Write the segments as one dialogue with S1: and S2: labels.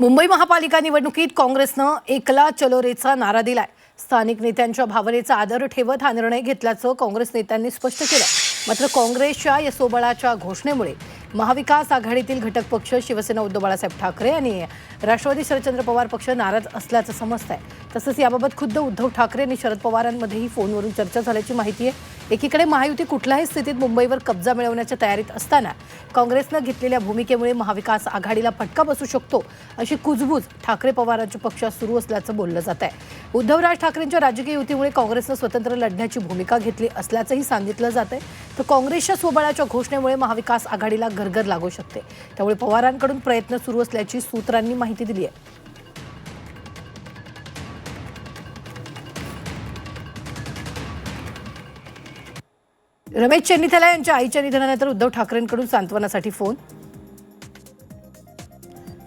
S1: मुंबई महापालिका निवडणुकीत काँग्रेसनं एकला चलो रेचा नारा दिलाय। स्थानिक नेत्यांच्या भावनेचा आदर ठेवत हा निर्णय घेतल्याचं काँग्रेस नेत्यांनी स्पष्ट केलं। मात्र काँग्रेसच्या या सोबळाच्या घोषणेमुळे महाविकास आघाडीतील घटक पक्ष शिवसेना उद्धव बाळासाहेब ठाकरे आणि राष्ट्रवादी शरदचंद्र पवार पक्ष नाराज असल्याचं समजतंय। तसंच याबाबत खुद्द उद्धव ठाकरे आणि शरद पवारांमध्येही फोनवरून चर्चा झाल्याची माहिती आहे। एकीकडे महायुती कुठल्याही स्थितीत मुंबईवर कब्जा मिळवण्याच्या तयारीत असताना काँग्रेसनं घेतलेल्या भूमिकेमुळे महाविकास आघाडीला फटका बसू शकतो अशी कुजबूज ठाकरे पवारांच्या पक्षात सुरू असल्याचं बोललं जात आहे। उद्धवराज ठाकरेंच्या राजकीय युतीमुळे काँग्रेसनं स्वतंत्र लढण्याची भूमिका घेतली असल्याचंही सांगितलं जात आहे। तर काँग्रेसच्या सोबळाच्या घोषणेमुळे महाविकास आघाडीला गरगर लागू शकते, त्यामुळे पवारांकडून प्रयत्न सुरू असल्याची सूत्रांनी माहिती दिली आहे। रमेश चेन्नीथला यांच्या आईच्या निधनानंतर उद्धव ठाकरेंकडून सांत्वनासाठी फोन।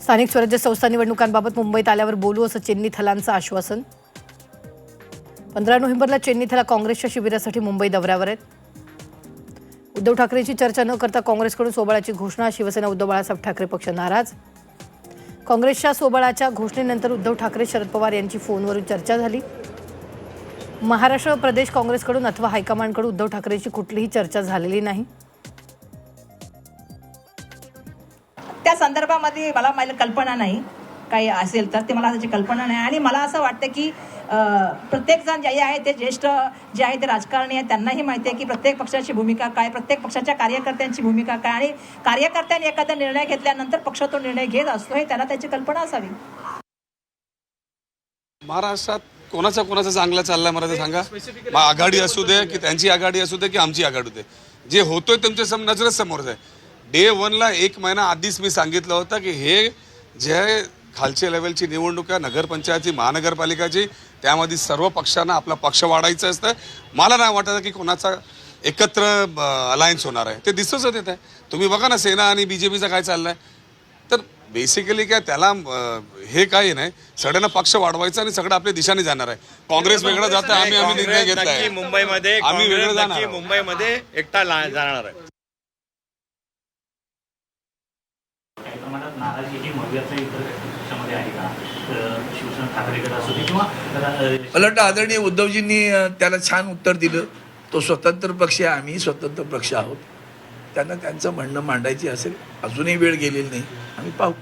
S1: स्थानिक स्वराज्य संस्था निवडणुकांबाबत मुंबईत आल्यावर बोलू असं चेन्नीथलांचं आश्वासन। 15 नोव्हेंबरला चेन्नीथला काँग्रेसच्या शिबिरासाठी मुंबई दौऱ्यावर आहेत। उद्धव ठाकरेंची चर्चा न करता काँग्रेसकडून सोबळाची घोषणा। शिवसेना उद्धव बाळासाहेब ठाकरे पक्ष नाराज। काँग्रेसच्या सोबळाच्या घोषणेनंतर उद्धव ठाकरे शरद पवार यांची फोनवरून चर्चा झाली। महाराष्ट्र प्रदेश काँग्रेसकडून अथवा हायकमांडकडून उद्धव ठाकरेंची कुठलीही चर्चा झालेली नाही।
S2: त्या संदर्भामध्ये मला कल्पना नाही, काही असेल तर ते मला त्याची कल्पना नाही। आणि मला असं वाटतं की प्रत्येक जण जे आहे ते ज्येष्ठ जे आहे ते राजकारणी आहे, त्यांनाही माहिती आहे की प्रत्येक पक्षाची भूमिका काय, प्रत्येक पक्षाच्या कार्यकर्त्यांची भूमिका काय, आणि कार्यकर्त्यांनी एखादा निर्णय घेतल्यानंतर पक्ष तो निर्णय घेत असतो हे त्यांना त्याची कल्पना असावी।
S3: महाराष्ट्रात कोणाचा चांगला चाललाय मला ते सांगा। आघाडी असू दे की त्यांची आघाडी असू दे की आमची आघाडी होते, जे होतोय तुमच्या नजरेच समोरच आहे। डे 1 ला 1 महिना आधीच मी सांगितलं होतं की हे जे खालच्या लेवलची निवडणूक आहे, नगरपंचायतची, महानगरपालिकाची, त्यामध्ये सर्व पक्षांना आपला पक्ष वाढायचं असतं। मला नाही वाटत की कोणाचा एकत्र अलायन्स होणार आहे, ते दिसतच येत आहे। तुम्ही बघा ना सेना आणि बीजेपीचा काय चाललंय। तर बेसिकली काय त्याला हे काही नाही, सगळ्यांना पक्ष वाढवायचा आणि सगळं आपल्या दिशेने जाणार आहे। काँग्रेस वेगळं जातं, आम्ही निर्णय घेतलाय
S4: मुंबईमध्ये,
S3: आम्ही वेगळं जाणार,
S4: मुंबईमध्ये एकटा जाणार आहे।
S5: मला आदरणीय उद्धवजींनी त्याला छान उत्तर दिलं। तो स्वतंत्र पक्ष आहे, आम्ही स्वतंत्र पक्ष आहोत। त्यांना त्यांचं म्हणणं मांडायची असेल, अजूनही वेळ गेलेली नाही, आम्ही पाहू।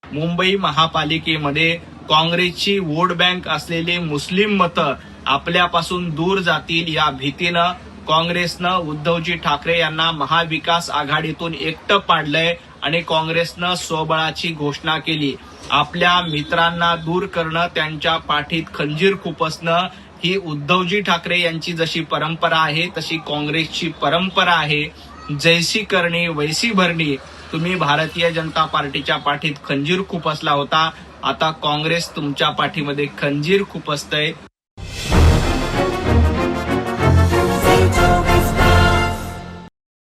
S6: मुंबई महापालिकेमध्ये काँग्रेसची वोट बँक असलेले मुस्लिम मतं आपल्यापासून दूर जातील या भीतीनं काँग्रेसनं उद्धवजी ठाकरे यांना महाविकास आघाडीतून एकटं पाडलंय आणि काँग्रेसनं स्वबळाची घोषणा केली। आपल्या मित्रांना दूर करणं, त्यांच्या पाठीत खंजीर खुपसणं ही उद्धवजी ठाकरे यांची जशी परंपरा आहे तशी काँग्रेसची परंपरा आहे। जैसी करणी वैसी भरणी। तुम्ही भारतीय जनता पार्टीच्या पाठीत खंजीर खुपसला होता, आता काँग्रेस तुमच्या पाठीमध्ये खंजीर खुपसतंय।